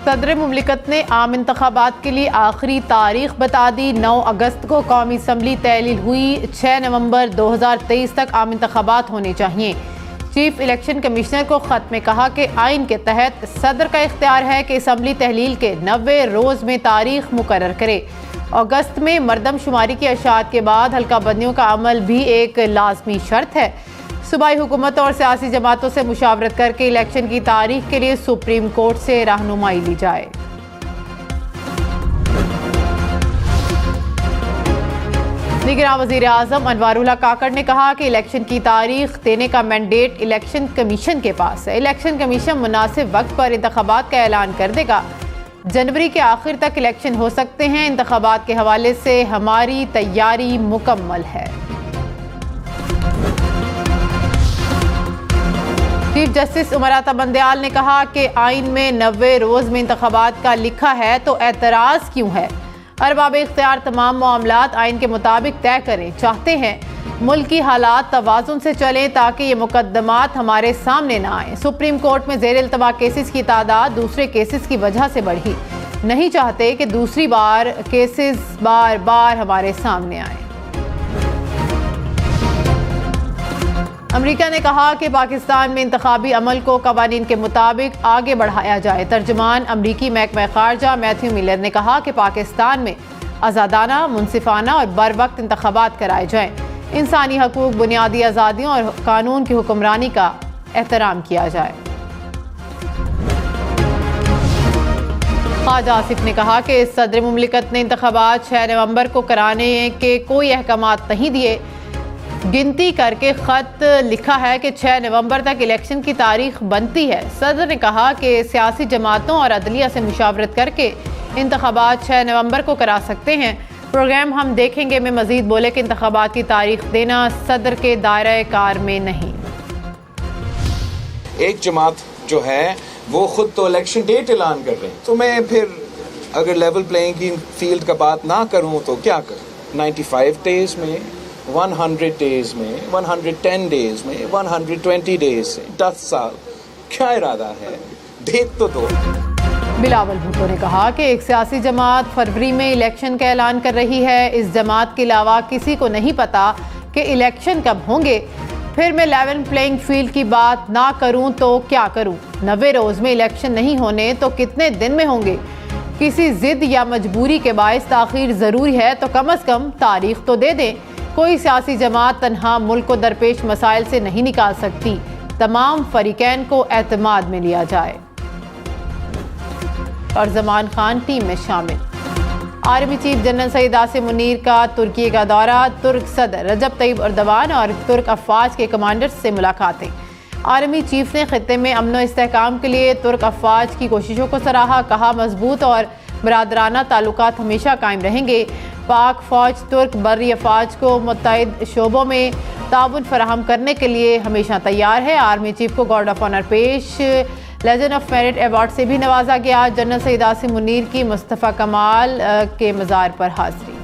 सदर मुमलिकत ने आम इंतखाबात के लिए आखिरी तारीख बता दी। 9 अगस्त को कौमी असम्बली तहलील हुई। 6 नवंबर 2023 तक आम इंतखाबात होने चाहिए। चीफ इलेक्शन कमिश्नर को ख़त में कहा कि आइन के तहत सदर का इख्तियार है कि असम्बली तहलील के 90 रोज़ में तारीख मुकर्रर करे। अगस्त में मरदमशुमारी की अशात के बाद हल्का बंदियों का अमल भी एक लाजमी शर्त है। सूबाई हुकूमत और सियासी जमातों से मुशावरत करके इलेक्शन की तारीख के लिए सुप्रीम कोर्ट से रहनुमाई ली जाए। निगरान वज़ीर आज़म अनवारुल्लाह काकड़ ने कहा कि इलेक्शन की तारीख देने का मैंडेट इलेक्शन कमीशन के पास है। इलेक्शन कमीशन मुनासिब वक्त पर इंतखाबात का ऐलान कर देगा। जनवरी के आखिर तक इलेक्शन हो सकते हैं। इंतखाबात के हवाले से हमारी तैयारी मुकम्मल है। चीफ जस्टिस उमर अता बंदयाल ने कहा कि आइन में 90 रोज़ में इंतखाबात का लिखा है तो एतराज़ क्यों है। अरबाब इख्तियार तमाम मामलात आइन के मुताबिक तय करें। चाहते हैं मुल्की हालात तवाज़ुन से चलें ताकि ये मुकदमात हमारे सामने ना आए। सुप्रीम कोर्ट में ज़ेर इल्तवा केसेस की तादाद दूसरे केसेस की वजह से बढ़ी। नहीं चाहते कि दूसरी बार केसेस बार बार हमारे सामने आए। अमेरिका ने कहा कि पाकिस्तान में इंतखाबी अमल को कवानीन के मुताबिक आगे बढ़ाया जाए। तर्जुमान अमरीकी महकमा खारजा मैथ्यू मिलर ने कहा कि पाकिस्तान में आज़ादाना, मुनसिफाना और बर वक्त इंतखाबात कराए जाएँ। इंसानी हकूक़, बुनियादी आज़ादियों और कानून की हुक्मरानी का एहतराम किया जाए। ख्वाजा आसिफ ने कहा कि सदर मुमलिकत ने इंतखाबात 6 नवंबर को कराने के कोई अहकामात नहीं दिए। गिनती करके ख़त लिखा है कि 6 नवंबर तक इलेक्शन की तारीख बनती है। सदर ने कहा कि सियासी जमातों और अदलिया से मुशावरत करके इंतखाबात 6 नवंबर को करा सकते हैं। प्रोग्राम हम देखेंगे में मजीद बोले कि इंतखाबात की तारीख देना सदर के दायरे कार में नहीं। एक जमात जो है वो खुद तो इलेक्शन डेट ऐलान कर रहे हैं, तो मैं फिर अगर लेवल प्लेइंग की फील्ड का बात ना करूं तो क्या करूं। 95 डेज में, 100 डेज में, 110 डेज में, 120 डेज से 10 साल क्या इरादा है, डेट तो दो। बिलावल भुट्टो ने कहा कि एक सियासी जमात फरवरी में इलेक्शन का ऐलान कर रही है। इस जमात के अलावा किसी को नहीं पता कि इलेक्शन कब होंगे। फिर मैं लेवल प्लेइंग फील्ड की बात ना करूं तो क्या करूं। 90 रोज़ में इलेक्शन नहीं होने तो कितने दिन में होंगे। किसी जिद या मजबूरी के बायस ताखीर ज़रूरी है तो कम अज़ कम तारीख तो दे दें। कोई सियासी जमात तन्हा मुल्क को दरपेश मसाइल से नहीं निकाल सकती। तमाम फरीकैन को एतमाद में लिया जाए। और जमान खान टीम में शामिल। Army chief general Syed Asim Munir का तुर्की का दौरा। तुर्क सदर रजब तैयब अर्दवान और तुर्क अफवाज के कमांडर्स से मुलाकातें। आर्मी चीफ ने खित्ते में अमन व इस्तेहकाम के लिए तुर्क अफवाज की कोशिशों को सराहा। कहा मजबूत और बरादराना ताल्लुकात हमेशा कायम रहेंगे। पाक फौज तुर्क बर्री अफवाज को मुत्तहिद शोबों में ताउन फराहम करने के लिए हमेशा तैयार है। आर्मी चीफ को गार्ड ऑफ ऑनर पेश लेजेंड ऑफ मेरिट अवार्ड से भी नवाजा गया। जनरल सईद आसिम मुनीर की मुस्तफ़ा कमाल के मज़ार पर हाज़िरी।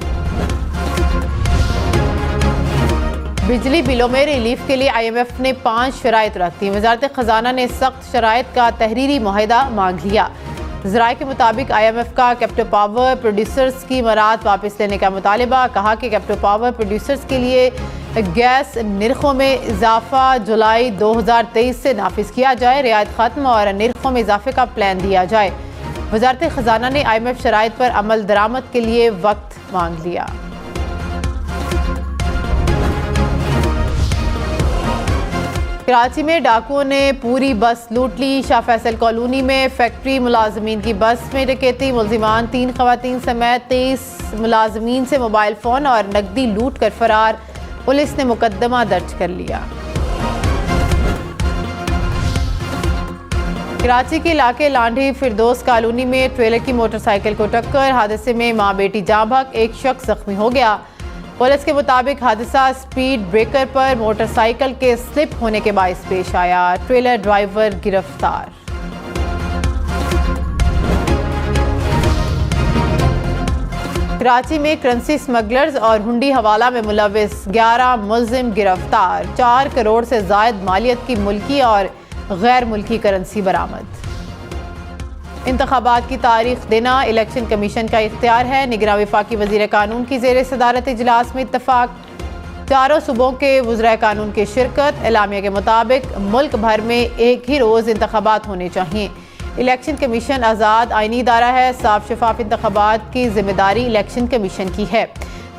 बिजली बिलों में रिलीफ के लिए IMF ने 5 शराइत रख दी। वज़ारत ख़जाना ने सख्त शराइत का तहरीरी मुआहिदा मांग लिया। ज़राए के मुताबिक IMF का कैपिटल पावर प्रोड्यूसर्स की मराद वापस लेने का मुतालबा। कहा कि कैपिटल पावर प्रोड्यूसर्स के लिए गैस निर्खों में इजाफा जुलाई 2023 से नाफिज किया जाए। रियायत ख़त्म और निर्खों में इजाफे का प्लान दिया जाए। वज़ारत ख़जाना ने IMF शराइत पर अमल दरामद के लिए वक्त मांग लिया। कराची में डाकुओं ने पूरी बस लूट ली। शाह फैसल कॉलोनी में फैक्ट्री मुलाजमीन की बस में डकैती। मुलजिमान 3 ख़वातीन समेत 23 मुलाजमीन से मोबाइल फ़ोन और नकदी लूट कर फरार। पुलिस ने मुकदमा दर्ज कर लिया। कराची के इलाके लांढी फिरदौस कॉलोनी में ट्रेलर की मोटरसाइकिल को टक्कर। हादसे में मां बेटी जाँ बहक, एक शख्स जख्मी हो गया। पुलिस के मुताबिक हादसा स्पीड ब्रेकर पर मोटरसाइकिल के स्लिप होने के बायस पेश आया। ट्रेलर ड्राइवर गिरफ्तार। कराची में करेंसी स्मगलर्स और हुंडी हवाला में मुलविस 11 मुल्जिम गिरफ्तार। 4 करोड़ से जायद मालियत की मुल्की और गैर मुल्की करेंसी बरामद। इंतखाबात की तारीख देना इलेक्शन कमीशन का इख्तियार है। निगरां वफाकी वज़ीर कानून की ज़ेर सदारत इजलास में इत्तफाक, चारों सूबों के वज़राए कानून की शिरकत। एलामिया के मुताबिक मुल्क भर में एक ही रोज़ इंतखाबात होने चाहिए। इलेक्शन कमीशन आज़ाद आइनी इदारा है। साफ शफाफ इंतखाबात की जिम्मेदारी इलेक्शन कमीशन की है।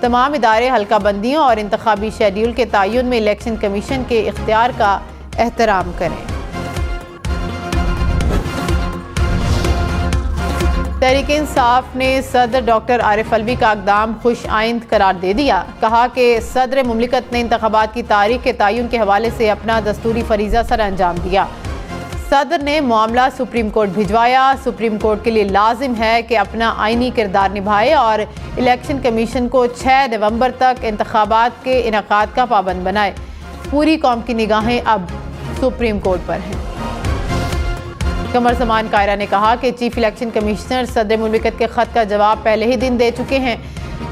तमाम इदारे हल्का बंदियों और इंतखाबी शेड्यूल के तयन में इलेक्शन कमीशन के इख्तियार का एहतराम करें। तहरीक इंसाफ ने सदर डॉक्टर आरिफ अलवी का इक़दाम खुश आइंद करार दे दिया। कहा कि सदर मुमलिकत ने इंतखाबात की तारीख के तयन के हवाले से अपना दस्तूरी फरीज़ा सर अंजाम दिया। सदर ने मामला सुप्रीम कोर्ट भिजवाया। सुप्रीम कोर्ट के लिए लाजिम है कि अपना आइनी किरदार निभाए और इलेक्शन कमीशन को 6 नवंबर तक इंतखाबात के इनेकाद का पाबंद बनाए। पूरी कौम की निगाहें अब सुप्रीम कोर्ट पर हैं। कमर जमान कायरा ने कहा कि चीफ इलेक्शन कमिश्नर सदर मुमलिकत के ख़त का जवाब पहले ही दिन दे चुके हैं।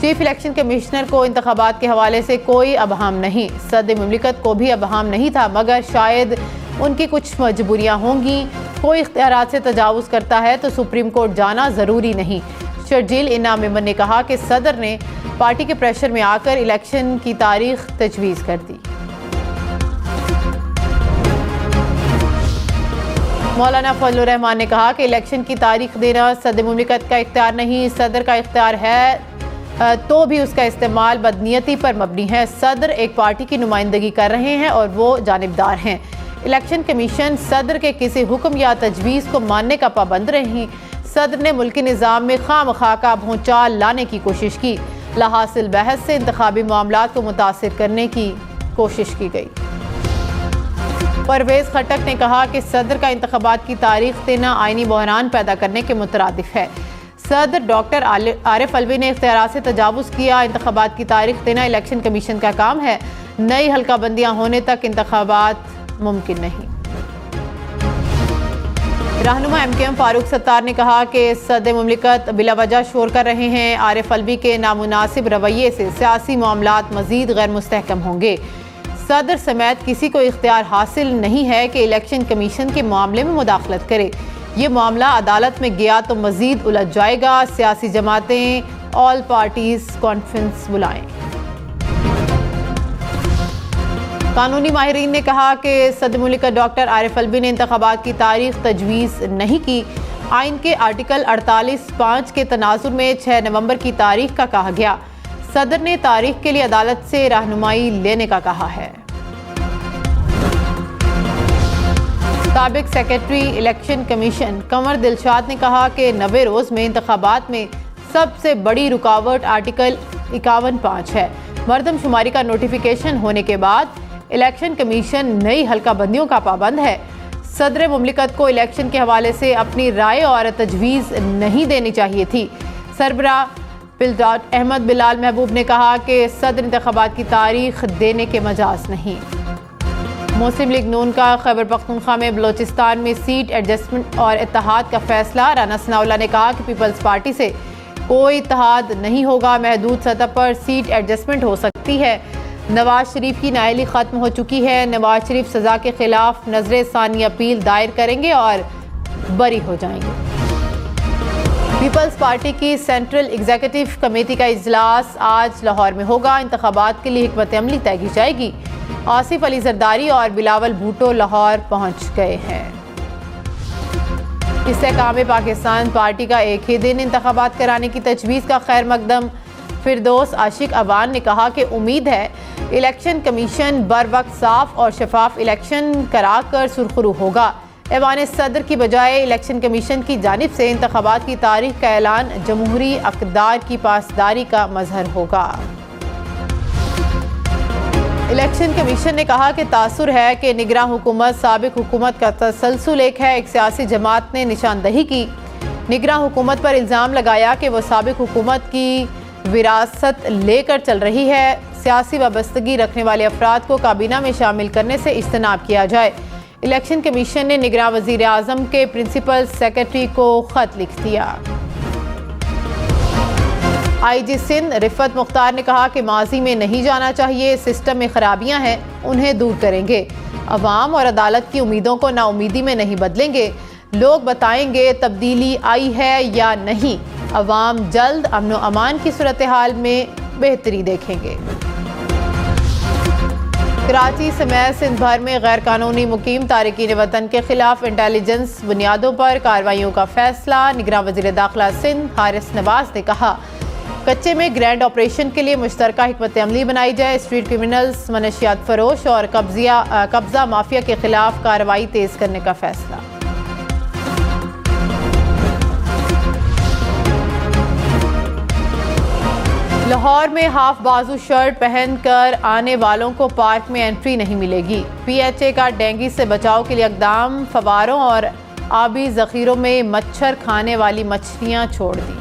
चीफ इलेक्शन कमिश्नर को इंतखाबात के हवाले से कोई अबहाम नहीं, सदर मुमलिकत को भी अबहाम नहीं था, मगर शायद उनकी कुछ मजबूरियाँ होंगी। कोई इख्तियारात से तजावुज़ करता है तो सुप्रीम कोर्ट जाना ज़रूरी नहीं। शर्जील इनाम मेमन ने कहा कि सदर ने पार्टी के प्रेशर में आकर इलेक्शन की तारीख तजवीज़ कर दी। मौलाना फजलुर रहमान ने कहा कि इलेक्शन की तारीख देना सदर मुमलिकत का इख्तियार नहीं, सदर का इख्तियार है तो भी उसका इस्तेमाल बदनीयती पर मबनी है। सदर एक पार्टी की नुमाइंदगी कर रहे हैं और वो जानिबदार हैं। इलेक्शन कमीशन सदर के किसी हुक्म या तजवीज़ को मानने का पाबंद नहीं। सदर ने मुल्की निज़ाम में खामखा का भूचाल लाने की कोशिश की। लाहासिल बहस से इंतखाबी मामलात को मुतासिर करने की कोशिश की गई। परवेज़ खटक ने कहा कि सदर का इंतखाबात की तारीख देना आइनी बहरान पैदा करने के मुतरादिफ है। सदर डॉक्टर आरिफ अलवी ने इख्तियारात से तजावुज़ किया। इंतखाबात की तारीख देना इलेक्शन कमीशन का काम है। नई हल्का बंदियाँ होने तक इंतखाबात मुमकिन नहीं। रहनुमा MKM फारूक सत्तार ने कहा कि सदर मुमलिकत बिला वजह शोर कर रहे हैं। आरिफ अलवी के नामुनासिब रवैये से सियासी मामलात मज़ीद गैर मुस्तहकम होंगे। सदर समेत किसी को इख्तियार हासिल नहीं है कि इलेक्शन कमीशन के मामले में मुदाखलत करे। ये मामला अदालत में गया तो मज़ीद उलझ जाएगा। सियासी जमातें ऑल पार्टीज कॉन्फ्रेंस बुलाएं। कानूनी माहिरीन ने कहा कि सदर मुमलिकत डॉक्टर आरिफ अलवी ने इंतखाबात की तारीख तजवीज़ नहीं की। आइन के आर्टिकल 48(5) के तनाजुर में 6 नवंबर की तारीख का कहा गया। सदर ने तारीख के लिए अदालत से रहनुमाई लेने का कहा है। साबिक secretary election commission Kanwar Dilshad ने कहा कि 90 रोज़ में इंतखाबात में सबसे बड़ी रुकावट आर्टिकल 51(5) है। मरदमशुमारी का नोटिफिकेशन होने के बाद इलेक्शन कमीशन नई हल्का बंदियों का पाबंद है। सदर मुमलिकत को इलेक्शन के हवाले से अपनी राय और तजवीज़ नहीं देनी चाहिए थी। सरबराह अहमद बिलाल महबूब ने कहा कि सदर इंतखाबात की तारीख देने के मजाज नहीं। मुस्लिम लीग नून का खैबर पख्तूनख्वा में बलोचिस्तान में सीट एडजस्टमेंट और इत्तेहाद का फैसला। राना सनाउल्लाह ने कहा कि पीपल्स पार्टी से कोई इत्तेहाद नहीं होगा। महदूद सतह पर सीट एडजस्टमेंट हो सकती है। नवाज शरीफ की नाअहली ख़त्म हो चुकी है। नवाज शरीफ सज़ा के खिलाफ नजर सानी अपील दायर करेंगे और बरी हो जाएंगे। पीपल्स पार्टी की सेंट्रल एग्जीक्यूटिव कमेटी का इजलास आज लाहौर में होगा। इंतखाबात के लिए हिकमत अमली तय की जाएगी। आसिफ अली जरदारी और बिलावल भुट्टो लाहौर पहुंच गए हैं। इस्तेहकाम पाकिस्तान पार्टी का एक ही दिन इंतखाबात कराने की तजवीज़ का खैर मकदम फिरदौस आशिक अवान ने कहा कि उम्मीद है इलेक्शन कमीशन बर वक्त साफ और शफाफ इलेक्शन कराकर सुरखरू होगा। ऐवान सदर की बजाय इलेक्शन कमीशन की जानिब से इंतखाबात की तारीख का ऐलान जमहूरी अक़दार की पासदारी का मजहर होगा। इलेक्शन कमीशन ने कहा कि तासुर है कि निगरान हुकूमत साबिक हुकूमत का तसलसल एक है। एक सियासी जमात ने निशानदही की। निगरान हुकूमत पर इल्ज़ाम लगाया कि वह साबिक हुकूमत की विरासत लेकर चल रही है। सियासी वाबस्तगी रखने वाले अफराद को काबीना में शामिल करने से इज्तनाब किया जाए। इलेक्शन कमीशन ने निगरान वज़ीर आज़म के प्रिंसिपल सेक्रेटरी को ख़त लिख दिया। IG सिंध रिफत मुख्तार ने कहा कि माजी में नहीं जाना चाहिए। सिस्टम में खराबियां हैं, उन्हें दूर करेंगे। अवाम और अदालत की उम्मीदों को नाउमीदी में नहीं बदलेंगे। लोग बताएंगे तब्दीली आई है या नहीं। अवाम जल्द अमन व अमान की सूरत हाल में बेहतरी देखेंगे। कराची समेत सिंध भर में गैर कानूनी मुकीम तारिकीन वतन के खिलाफ इंटेलिजेंस बुनियादों पर कार्रवाइयों का फैसला। निगरान वज़ीर दाखिला सिंध हारिस नवाज ने कहा, कच्चे में ग्रैंड ऑपरेशन के लिए मुश्तरका हिकमत अमली बनाई जाए। स्ट्रीट क्रिमिनल्स, मनशियात फरोश और कब्जा माफिया के खिलाफ कार्रवाई तेज करने का फैसला। लाहौर में हाफ बाजू शर्ट पहनकर आने वालों को पार्क में एंट्री नहीं मिलेगी। PHA का डेंगू से बचाव के लिए इक़दाम। फवारों और आबी ज़ख़ीरों में मच्छर खाने वाली मछलियां छोड़ दी।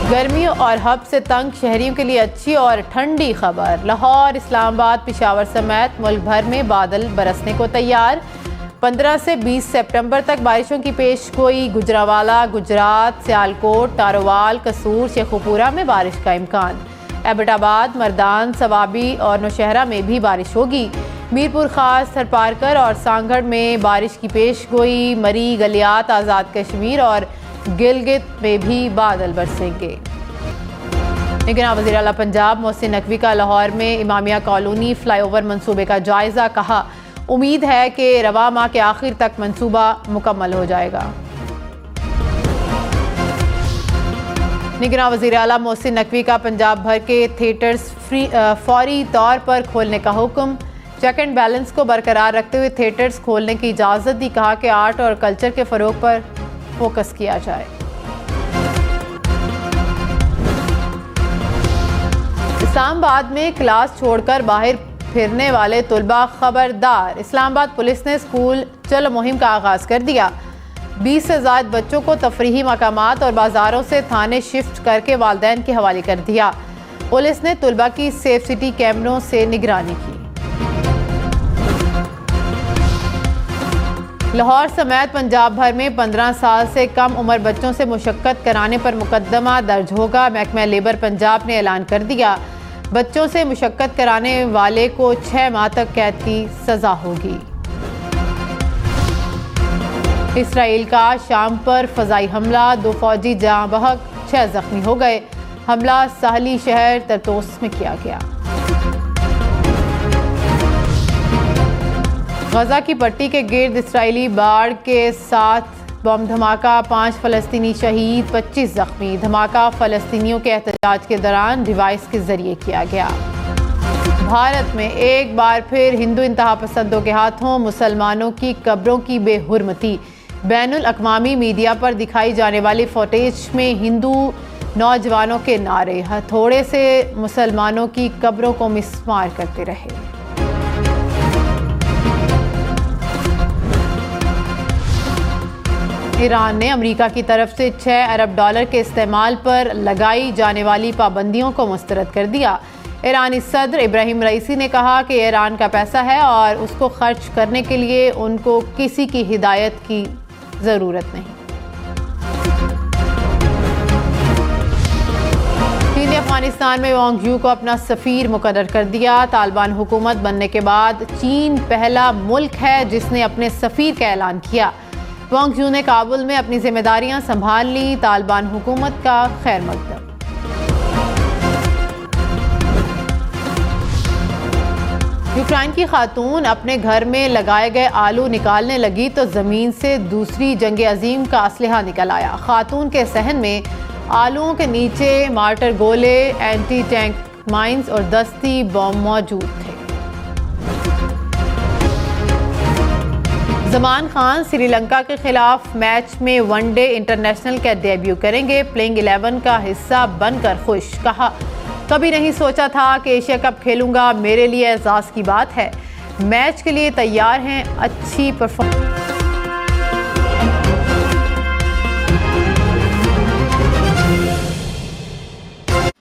गर्मी और हब से तंग शहरियों के लिए अच्छी और ठंडी खबर। लाहौर, इस्लामाबाद, पेशावर समेत मुल्क भर में बादल बरसने को तैयार। 15 से 20 सितंबर तक बारिशों की पेशगोई। गुजरावाला, गुजरात, सियालकोट, तारोवाल, कसूर, शेखुपुरा में बारिश का इम्कान। एबटाबाद, मर्दान, सवाबी और नौशहरा में भी बारिश होगी। मीरपुर खास, थरपारकर और सांगढ़ में बारिश की पेशगोई। मरी, गलियात, आज़ाद कश्मीर और गिलगित में भी बादल बरसेंगे। निगरान वज़ीर आला पंजाब मोहसिन नकवी का लाहौर में इमामिया कॉलोनी फ्लाईओवर मंसूबे का जायजा। कहा, उम्मीद है कि रवा माह के आखिर तक मंसूबा मुकम्मल हो जाएगा। निगरान वज़ीर आला मोहसिन नकवी का पंजाब भर के थिएटर्स फौरी तौर पर खोलने का हुक्म। चेक एंड बैलेंस को बरकरार रखते हुए थिएटर्स खोलने की इजाज़त दी। कहा कि आर्ट और कल्चर के फ़रोग पर फोकस किया जाए। इस्लामाबाद में क्लास छोड़कर बाहर फिरने वाले तुलबा खबरदार। इस्लामाबाद पुलिस ने स्कूल चलो मुहिम का आगाज़ कर दिया। 20 से ज़ायद बच्चों को तफरीही मकामात और बाज़ारों से थाने शिफ्ट करके वालिदैन के हवाले कर दिया। पुलिस ने तुलबा की सेफ सिटी कैमरों से निगरानी की। लाहौर समेत पंजाब भर में 15 साल से कम उम्र बच्चों से मुशक्कत कराने पर मुकदमा दर्ज होगा। महकमा लेबर पंजाब ने ऐलान कर दिया, बच्चों से मुशक्कत कराने वाले को 6 माह तक कैद की सजा होगी। इसराइल का शाम पर फ़ज़ाई हमला, 2 फौजी जाँ बहक, 6 जख्मी हो गए। हमला साहली शहर तरतोस में किया गया। गजा की पट्टी के गिर्द इसराइली बाढ़ के साथ बम धमाका, 5 फ़लस्तीनी शहीद, 25 जख्मी। धमाका फ़लस्तीनियों के एहतजाज के दौरान डिवाइस के जरिए किया गया। भारत में एक बार फिर हिंदू इंतहा पसंदों के हाथों मुसलमानों की कब्रों की बेहुरमती। बैनुल अक़वामी मीडिया पर दिखाई जाने वाली फुटेज में हिंदू नौजवानों के नारे हथौड़े से मुसलमानों की कब्रों को मिसमार करते रहे। ईरान ने अमेरिका की तरफ से $6 अरब के इस्तेमाल पर लगाई जाने वाली पाबंदियों को मुस्तरद कर दिया। ईरानी सदर इब्राहिम रईसी ने कहा कि ईरान का पैसा है और उसको खर्च करने के लिए उनको किसी की हिदायत की ज़रूरत नहीं। चीन ने अफगानिस्तान में वांग यू को अपना सफ़ीर मुकर्रर कर दिया। तालिबान हुकूमत बनने के बाद चीन पहला मुल्क है जिसने अपने सफ़ीर का ऐलान किया। वांग यू ने काबुल में अपनी जिम्मेदारियां संभाल ली। तालिबान हुकूमत का खैर मकदम। यूक्रेन की खातून अपने घर में लगाए गए आलू निकालने लगी तो ज़मीन से दूसरी जंग अजीम का असलहा निकल आया। खातून के सहन में आलूओं के नीचे मार्टर गोले, एंटी टैंक माइंस और दस्ती बम मौजूद थे। जमान खान श्रीलंका के खिलाफ मैच में वनडे इंटरनेशनल का डेब्यू करेंगे। प्लेइंग 11 का हिस्सा बनकर खुश। कहा, कभी नहीं सोचा था कि एशिया कप खेलूंगा, मेरे लिए एजाज़ की बात है। मैच के लिए तैयार हैं, अच्छी परफॉर्मेंस।